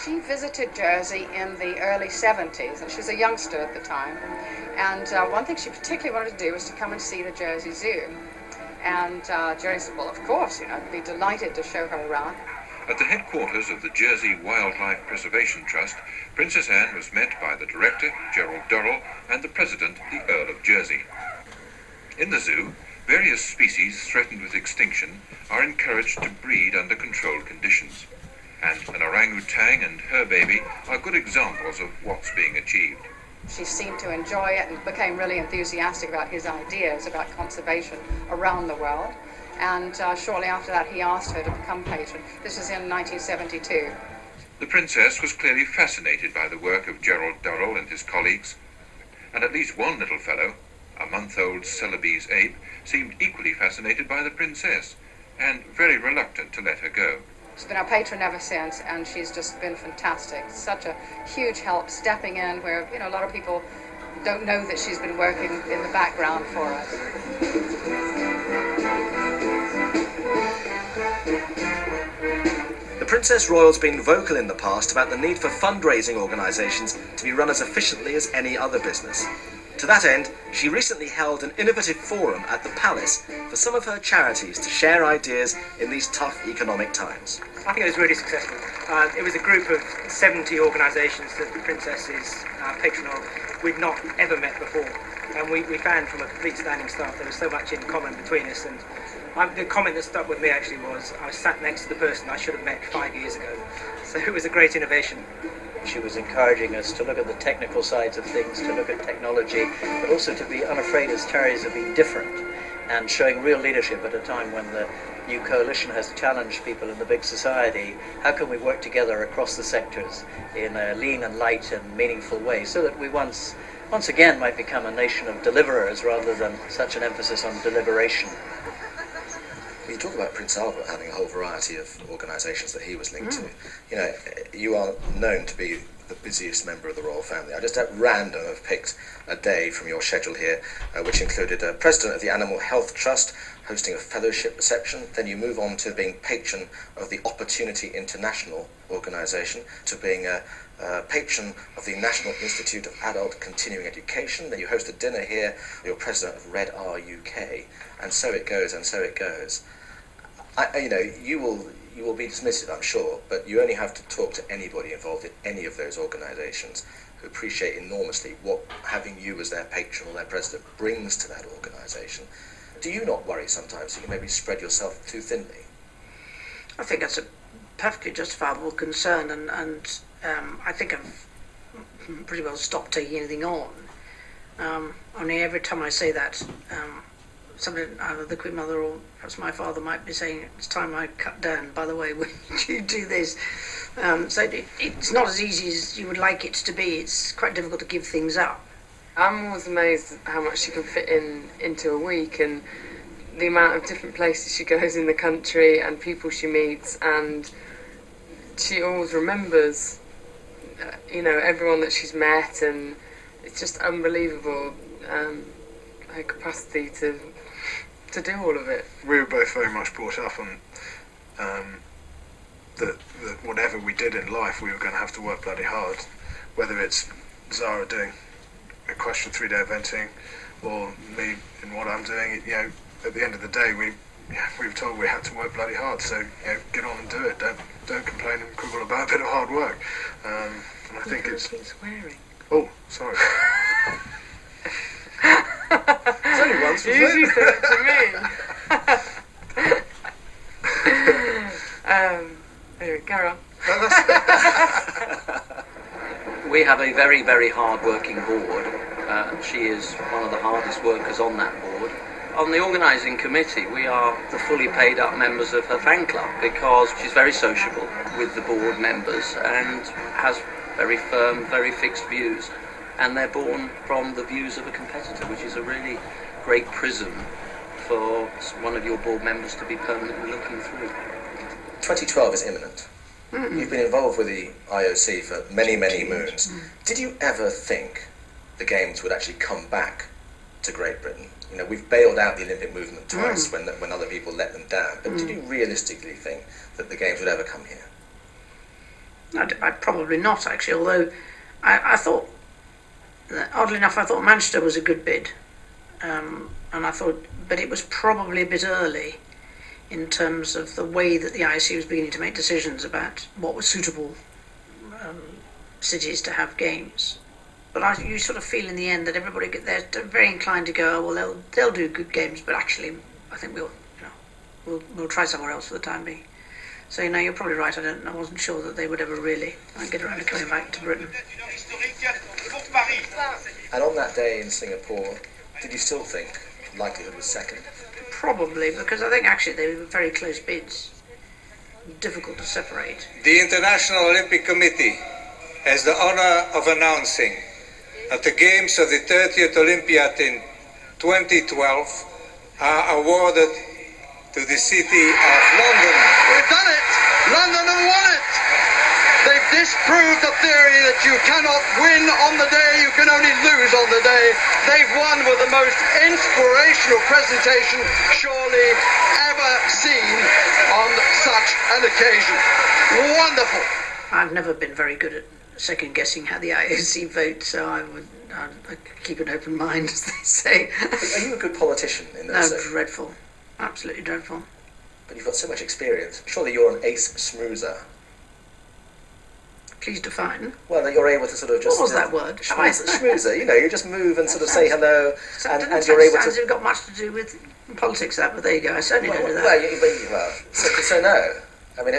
She visited Jersey in the early 70s, and she was a youngster at the time. And one thing she particularly wanted to do was to come and see the Jersey Zoo. And Jerry said, well, of course, I'd be delighted to show her around. At the headquarters of the Jersey Wildlife Preservation Trust, Princess Anne was met by the director, Gerald Durrell, and the president, the Earl of Jersey. In the zoo, various species threatened with extinction are encouraged to breed under controlled conditions, and an orangutan and her baby are good examples of what's being achieved. She seemed to enjoy it and became really enthusiastic about his ideas about conservation around the world. And shortly after that, he asked her to become patron. This was in 1972. The princess was clearly fascinated by the work of Gerald Durrell and his colleagues, and at least one little fellow, a month-old Celebes ape, seemed equally fascinated by the princess, and very reluctant to let her go. She's been our patron ever since, and she's just been fantastic. Such a huge help stepping in where, a lot of people don't know that she's been working in the background for us. The Princess Royal's been vocal in the past about the need for fundraising organisations to be run as efficiently as any other business. To that end, she recently held an innovative forum at the Palace for some of her charities to share ideas in these tough economic times. I think it was really successful. It was a group of 70 organisations that the Princess is patron of we'd not ever met before. And we found from a complete standing start there was so much in common between us. And the comment that stuck with me actually was I sat next to the person I should have met 5 years ago. So it was a great innovation. She was encouraging us to look at the technical sides of things, to look at technology, but also to be unafraid as charities of being different and showing real leadership at a time when the new coalition has challenged people in the big society. How can we work together across the sectors in a lean and light and meaningful way so that we once again might become a nation of deliverers rather than such an emphasis on deliberation. You talk about Prince Albert having a whole variety of organisations that he was linked to. You are known to be the busiest member of the royal family. I just at random have picked a day from your schedule here, which included a president of the Animal Health Trust, hosting a fellowship reception. Then you move on to being patron of the Opportunity International organisation, to being a patron of the National Institute of Adult Continuing Education. Then you host a dinner here. You're president of Red R UK, and so it goes, and so it goes. You will be dismissive, I'm sure, but you only have to talk to anybody involved in any of those organisations who appreciate enormously what having you as their patron or their president brings to that organisation. Do you not worry sometimes that you maybe spread yourself too thinly? I think that's a perfectly justifiable concern, and I think I've pretty well stopped taking anything on. Only every time I say that, somebody, either the Queen Mother or perhaps my father might be saying, it's time I cut down, by the way, when you do this. So it's not as easy as you would like it to be. It's quite difficult to give things up. I'm always amazed at how much she can fit into a week, and the amount of different places she goes in the country and people she meets, and she always remembers, everyone that she's met, and it's just unbelievable, her capacity to do all of it. We were both very much brought up on that whatever we did in life, we were going to have to work bloody hard, whether it's Zara doing equestrian 3-day eventing, or me in what I'm doing. At the end of the day, we were told we had to work bloody hard. So get on and do it. Don't complain and quibble about a bit of hard work. And I think it's swearing. Oh, sorry. It's only once, wasn't it? You said it to me. Anyway, carry on. We have a very, very hard-working board. She is one of the hardest workers on that board. On the organising committee, we are the fully paid-up members of her fan club because she's very sociable with the board members and has very firm, very fixed views. And they're born from the views of a competitor, which is a really great prism for one of your board members to be permanently looking through. 2012 is imminent. You've been involved with the IOC for many, many moons. Did you ever think the Games would actually come back to Great Britain? We've bailed out the Olympic movement twice when other people let them down. But did you realistically think that the Games would ever come here? I'd probably not actually, although I thought, oddly enough, I thought Manchester was a good bid, and I thought, but it was probably a bit early in terms of the way that the IOC was beginning to make decisions about what was suitable cities to have games. But you sort of feel in the end that everybody they're very inclined to go, oh, well, they'll do good games, but actually, I think we'll try somewhere else for the time being. So you're probably right. I wasn't sure that they would ever really get around to coming back to Britain. And on that day in Singapore, did you still think likelihood was second? Probably, because I think actually they were very close bids. Difficult to separate. The International Olympic Committee has the honor of announcing that the Games of the 30th Olympiad in 2012 are awarded to the city of London. We've done it! London have won it! They've disproved the theory that you cannot win on the day, you can only lose on the day. They've won with the most inspirational presentation surely ever seen on such an occasion. Wonderful! I've never been very good at second guessing how the IOC votes, so I'd keep an open mind, as they say. Are you a good politician in No, those? dreadful. Absolutely dreadful. But you've got so much experience. Surely you're an ace schmoozer. Please define. Well, that you're able to sort of just... What was that word? Schmoozer. You just move and sort of say hello, and you're able Sounds to... it's got much to do with politics, that, but there you go. I certainly don't do that. So no. I mean,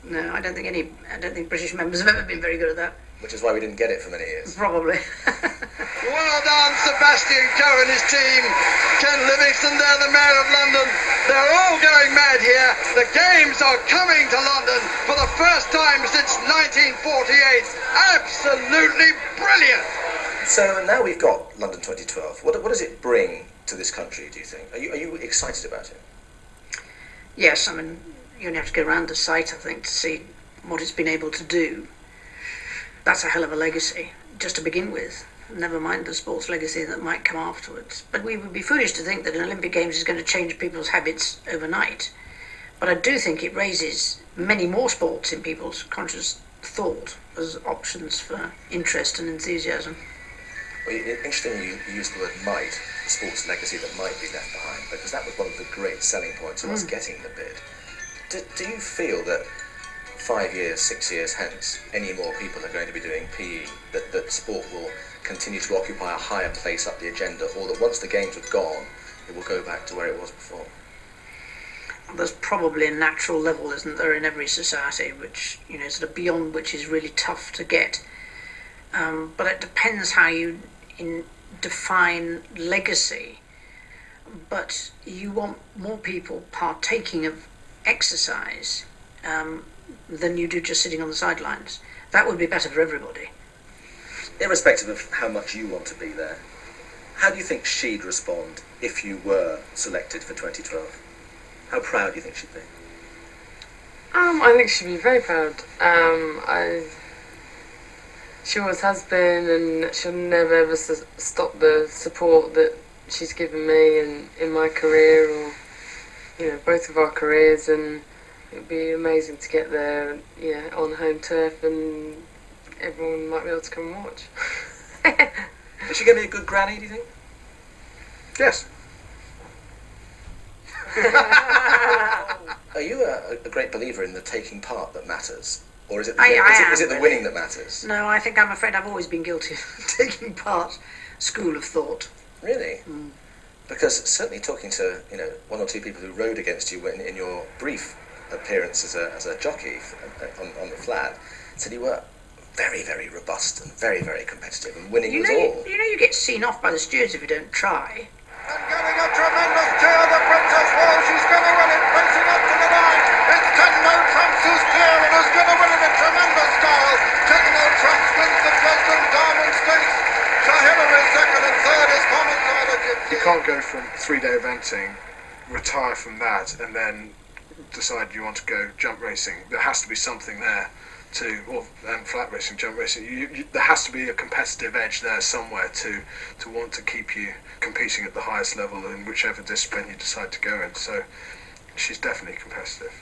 No, I don't think British members have ever been very good at that. which is why we didn't get it for many years. Probably. Well done, Sebastian Coe and his team. Ken Livingstone, they're the Mayor of London. They're all going mad here. The games are coming to London for the first time since 1948. Absolutely brilliant. So now we've got London 2012. What does it bring to this country, do you think? Are you excited about it? Yes, I mean, you only have to go around the site, I think, to see what it's been able to do. That's a hell of a legacy, just to begin with. Never mind the sports legacy that might come afterwards. But we would be foolish to think that an Olympic Games is going to change people's habits overnight. But I do think it raises many more sports in people's conscious thought as options for interest and enthusiasm. Well, interesting you used the word might, the sports legacy that might be left behind, because that was one of the great selling points of us getting the bid. Do you feel that 5 years, 6 years hence, any more people are going to be doing PE, that sport will continue to occupy a higher place up the agenda, or that once the games have gone, it will go back to where it was before? There's probably a natural level, isn't there, in every society, which, sort of beyond which is really tough to get. But it depends how you define legacy. But you want more people partaking of exercise than you do just sitting on the sidelines. That would be better for everybody. Irrespective of how much you want to be there, how do you think she'd respond if you were selected for 2012? How proud do you think she'd be? I think she'd be very proud. She always has been, and she'll never ever stop the support that she's given me and in my career, or both of our careers. And it'd be amazing to get there, on home turf, and everyone might be able to come and watch. Is she going to be a good granny, do you think? Yes. Are you a great believer in the taking part that matters? Or is it I the winning that matters? No, I'm afraid I've always been guilty of taking part, school of thought. Really? Because certainly talking to one or two people who rode against you in your brief appearance as a jockey on the flat, said you were very, very robust and very, very competitive, and winning was all. You get seen off by the stewards if you don't try. And getting a tremendous cheer, the Princess Wall, she's going to win it, racing up to the line. It's Techno Trumps who's clear and who's going to win it in tremendous style. Techno Trumps wins the Dresden Diamond Stakes. Sir Hilary second and third is Thomas Gypsy. You can't go from 3-day eventing, retire from that, and then decide you want to go jump racing. There has to be something there and flat racing, jump racing. There has to be a competitive edge there somewhere to want to keep you competing at the highest level in whichever discipline you decide to go in. So she's definitely competitive.